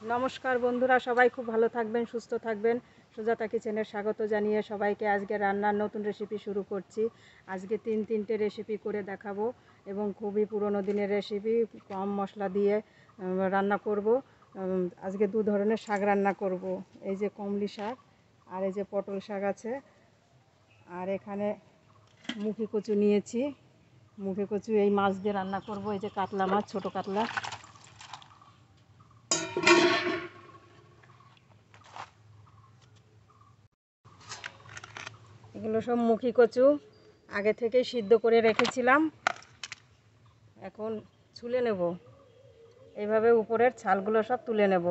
নমস্কার বন্ধুরা, সবাই খুব ভালো থাকবেন, সুস্থ থাকবেন। সুজাতা কিচেনের স্বাগত জানিয়ে সবাইকে আজকে রান্নার নতুন রেসিপি শুরু করছি। আজকে তিনটে রেসিপি করে দেখাবো এবং খুবই পুরনো দিনের রেসিপি, কম মশলা দিয়ে রান্না করব। আজকে দু ধরনের শাক রান্না করব। এই যে কমলি শাক আর এই যে পটল শাক আছে। আর এখানে মুখি কচু নিয়েছি। মুখি কচু এই মাছ দিয়ে রান্না করব। এই যে কাতলা মাছ, ছোটো কাতলা। এগুলো সব মুখি কচু, আগে থেকেই সিদ্ধ করে রেখেছিলাম। এখন ছুলে নেব, এইভাবে উপরের ছালগুলো সব তুলে নেব।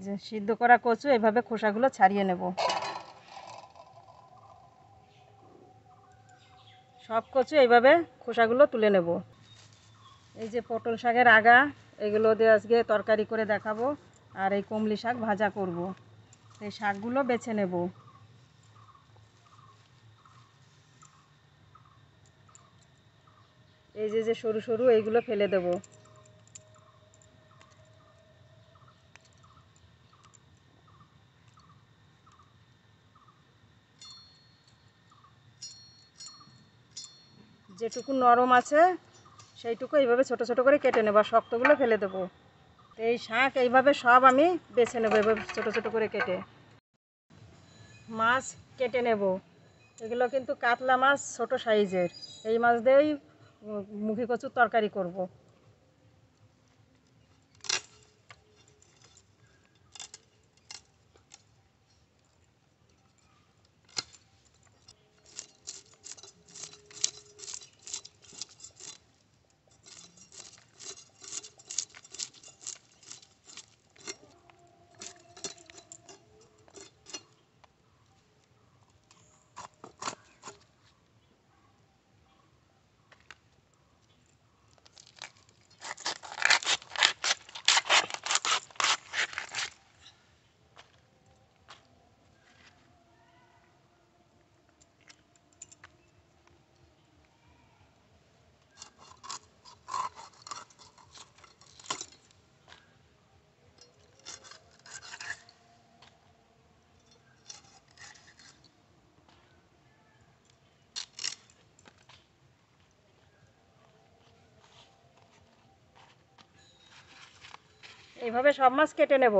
যে সিদ্ধ করা কচু, এইভাবে খোসাগুলো ছাড়িয়ে নেব। সব কচু এইভাবে খোসাগুলো তুলে নেব। এই যে পটল শাকের আগা, এগুলো দিয়ে আজকে তরকারি করে দেখাবো। আর এই কমলি শাক ভাজা করব। এই শাকগুলো বেছে নেব। এই যে যে সরু সরু, এইগুলো ফেলে দেব। যেটুকু নরম আছে সেইটুকু এইভাবে ছোট ছোট করে কেটে নেব, আর শক্তগুলো ফেলে দেবো। এই শাক এইভাবে সব আমি বেছে নেব, এভাবে ছোট ছোট করে কেটে। মাছ কেটে নেব। এগুলো কিন্তু কাতলা মাছ, ছোট সাইজের। এই মাছ দিয়েই মুখি কচুর তরকারি করব। এইভাবে সব মাছ কেটে নেব।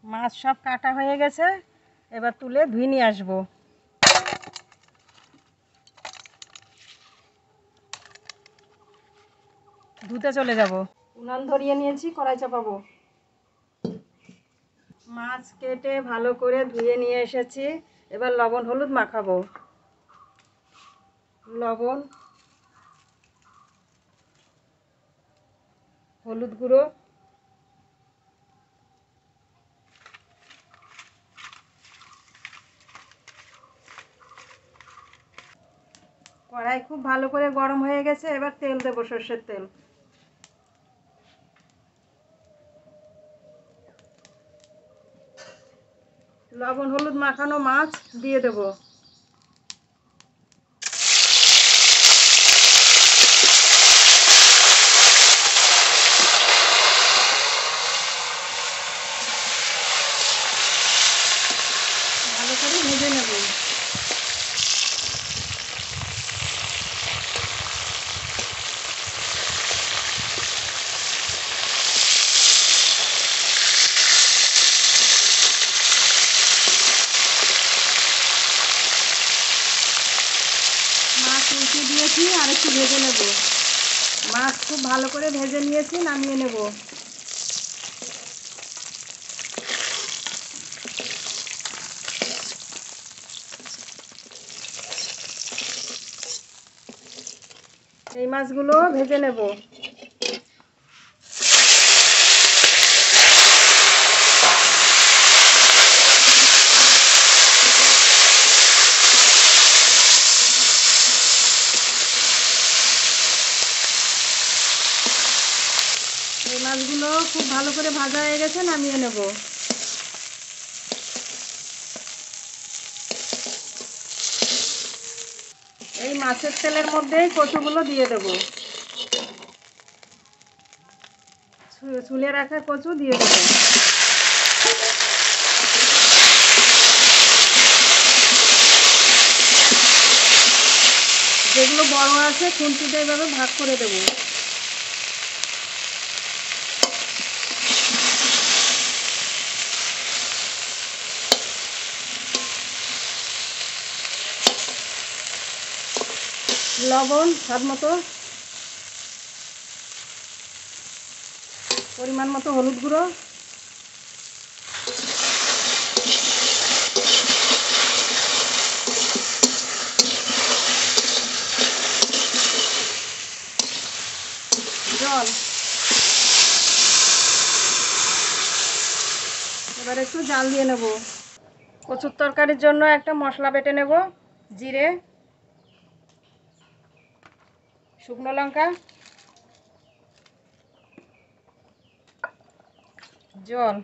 মাছ সব কাটা হয়ে গেছে, এবার তুলে ধুয়ে নিয়ে আসবো। ধুতে চলে যাব। উনান ধরিয়ে নিয়েছি, কড়াই চাপাবো। মাছ কেটে ভালো করে ধুয়ে নিয়ে এসেছি। এবার লবণ হলুদ মাখাবো। লবণ, হলুদ গুঁড়ো, কড়াই খুব ভালো করে গরম হয়ে গেছে। এবার তেল দেবো, সর্ষের তেল। লবণ হলুদ মাখানো মাছ দিয়ে দেবো। ভালো করে ভেজে নেব। মাছ উল্টে দিয়েছি, আর একটু ভেজে নেব। মাছ খুব ভালো করে ভেজে নিয়েছি, নামিয়ে নেব। এই মাছগুলো ভেজে নেব। এই মাছগুলো খুব ভালো করে ভাজা হয়ে গেছে, নামিয়ে নেব। এই মাছের তেলের মধ্যেই কচুগুলো দিয়ে দেব। ছুলে রাখা কচু দিয়ে দেব। যেগুলো বড় আছে খুন্তিতে এইভাবে ভাগ করে দেব। লবণ স্বাদ মতো, পরিমাণ মতো হলুদ গুঁড়ো, জল। এবার একটু জাল দিয়ে নেব। কচুর তরকারির জন্য একটা মশলা বেটে নেব। জিরে, শুকনো লঙ্কা, জল।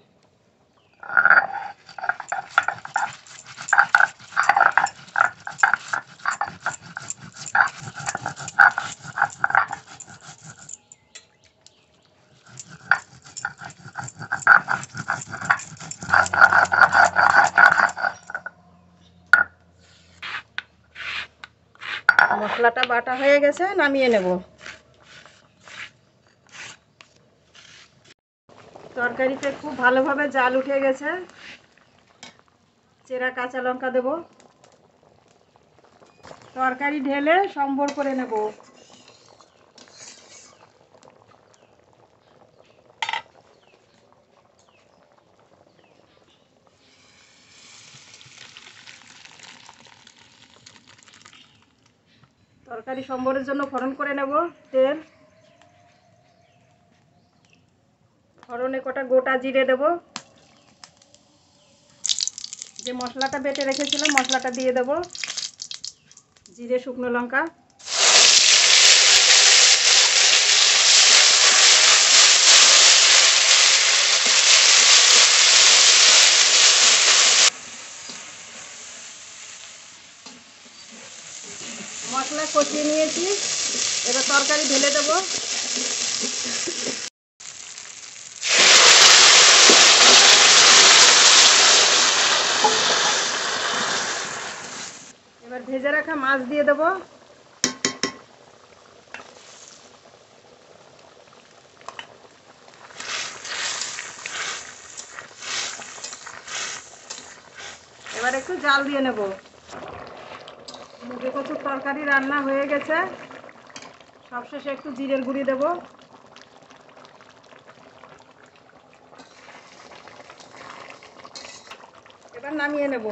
মশলাটা বাটা হয়ে গেছে, নামিয়ে নেব। তরকারিতে খুব ভালোভাবে জাল উঠে গেছে। চেরা কাঁচা লঙ্কা দেব। তরকারি ঢেলে সম্বর করে নেব। তরকারি সম্বরের জন্য ফোড়ন করে নেব। তেল, ফোড়নে কটা গোটা জিরে দেব। যে মশলাটা বেটে রেখেছিলাম মশলাটা দিয়ে দেব। জিরে, শুকনো লঙ্কা, মশলা কষিয়ে নিয়েছি। এবার তরকারি ঢেলে দেব। এবার ভেজে রাখা মাছ দিয়ে দেব। এবার একটু জাল দিয়ে নেব। মুগে কচুর তরকারি রান্না হয়ে গেছে। সবশেষে একটু জিরের গুঁড়ি দেব। এবার নামিয়ে নেব।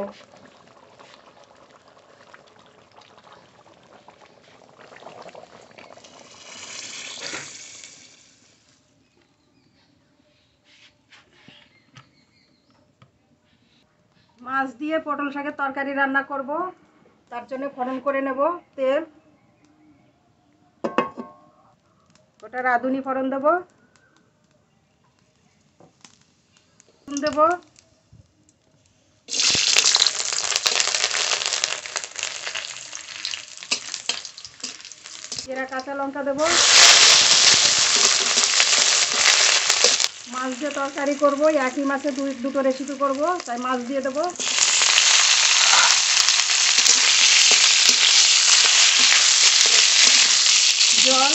মাছ দিয়ে পটল শাকের তরকারি রান্না করব। তার জন্য ফোড়ন করে নেব। তেল, ওটা রাঁধুনি ফোড়ন দেব। দেব এরা কাঁচা লঙ্কা দেব। মাছ দিয়ে তরকারি করব। একই মাছে দুটো রেসিপি করব, তাই মাছ দিয়ে দেব। জল,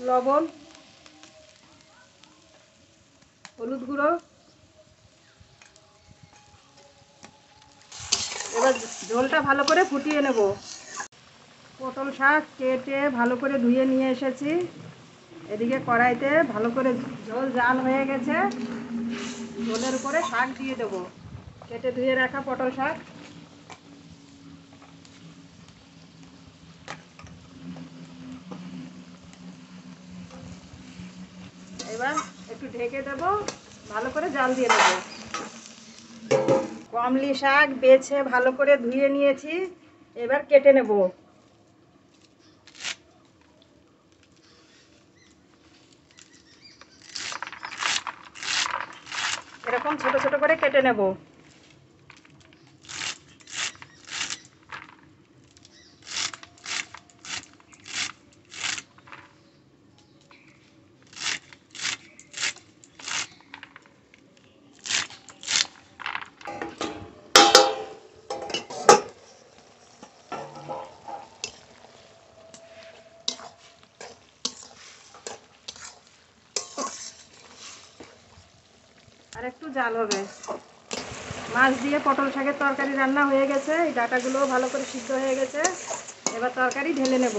লবণ, হলুদ গুঁড়ো, এবার ঝোলটা ভালো করে ফুটিয়ে নেব। পটল শাক কেটে ভালো করে ধুয়ে নিয়ে এসেছি। এদিকে কড়াইতে ভালো করে ঝোল জাল হয়ে গেছে। ঝোলের উপরে শাক দিয়ে দেবো, কেটে ধুয়ে রাখা পটল শাক। এবার একটু ঢেকে দেব, ভালো করে জাল দিয়ে দেবো। কমলি শাক বেছে ভালো করে ধুয়ে নিয়েছি, এবার কেটে নেব। এরকম ছোট ছোট করে কেটে নেব। আর একটু জাল হবে। মাছ দিয়ে পটল শাকের তরকারি রান্না হয়ে গেছে। এই ডাঁটাগুলোও ভালো করে সিদ্ধ হয়ে গেছে। এবার তরকারি ঢেলে নেব।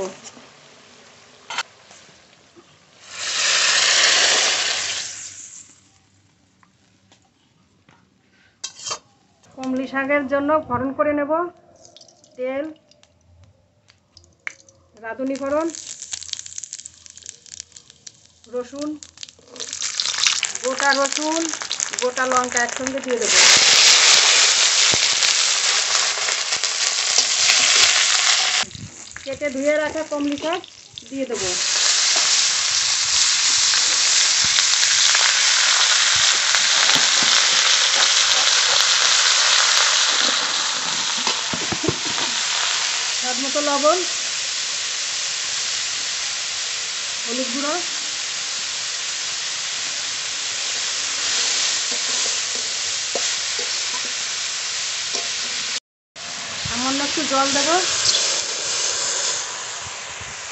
কমলি শাকের জন্য ফোড়ন করে নেব। তেল, রাঁধুনি ফোড়ন, রসুন, গোটা রসুন, গোটা লঙ্কা একসঙ্গে দিয়ে দেবো। কেটে ধুয়ে রাখা কমলি শাক দিয়ে দেবো। স্বাদ মতো লবণ, হলুদ গুঁড়ো, সামান্য একটু জল দেবো।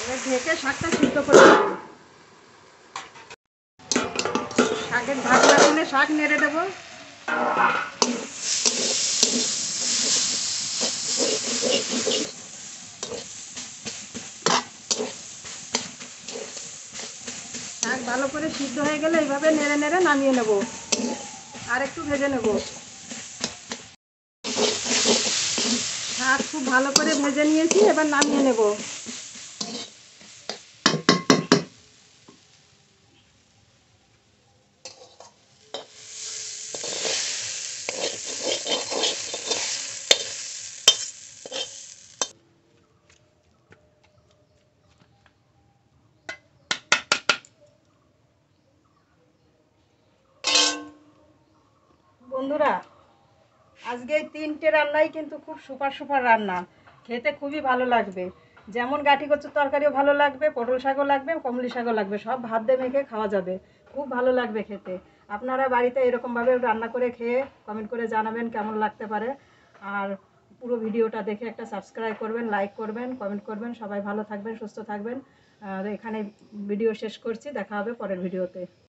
এবার ঢেকে শাকটা সিদ্ধ করে দেবো। শাকের ঢাকনা তুলে শাক নেড়ে দেবো। শাক ভালো করে সিদ্ধ হয়ে গেলে এইভাবে নেড়ে নেড়ে নামিয়ে নেব। আর একটু ভেজে নেব। শাক খুব ভালো করে ভেজে নিয়েছি, এবার নামিয়ে নেব। বন্ধুরা, আজকে এই 3টে রান্নাই কিন্তু খুব সুপার সুপার রান্না। খেতে খুবই ভালো লাগবে। যেমন গাঠি কচুর তরকারিও ভালো লাগবে, পটল শাকও লাগবে, কমলি শাকও লাগবে, সব ভাত দিয়ে মেখে খাওয়া যাবে। খুব ভালো লাগবে খেতে। আপনারা বাড়িতে এরকমভাবে রান্না করে খেয়ে কমেন্ট করে জানাবেন কেমন লাগতে পারে। আর পুরো ভিডিওটা দেখে একটা সাবস্ক্রাইব করবেন, লাইক করবেন, কমেন্ট করবেন। সবাই ভালো থাকবেন, সুস্থ থাকবেন। আর এখানে ভিডিও শেষ করছি। দেখা হবে পরের ভিডিওতে।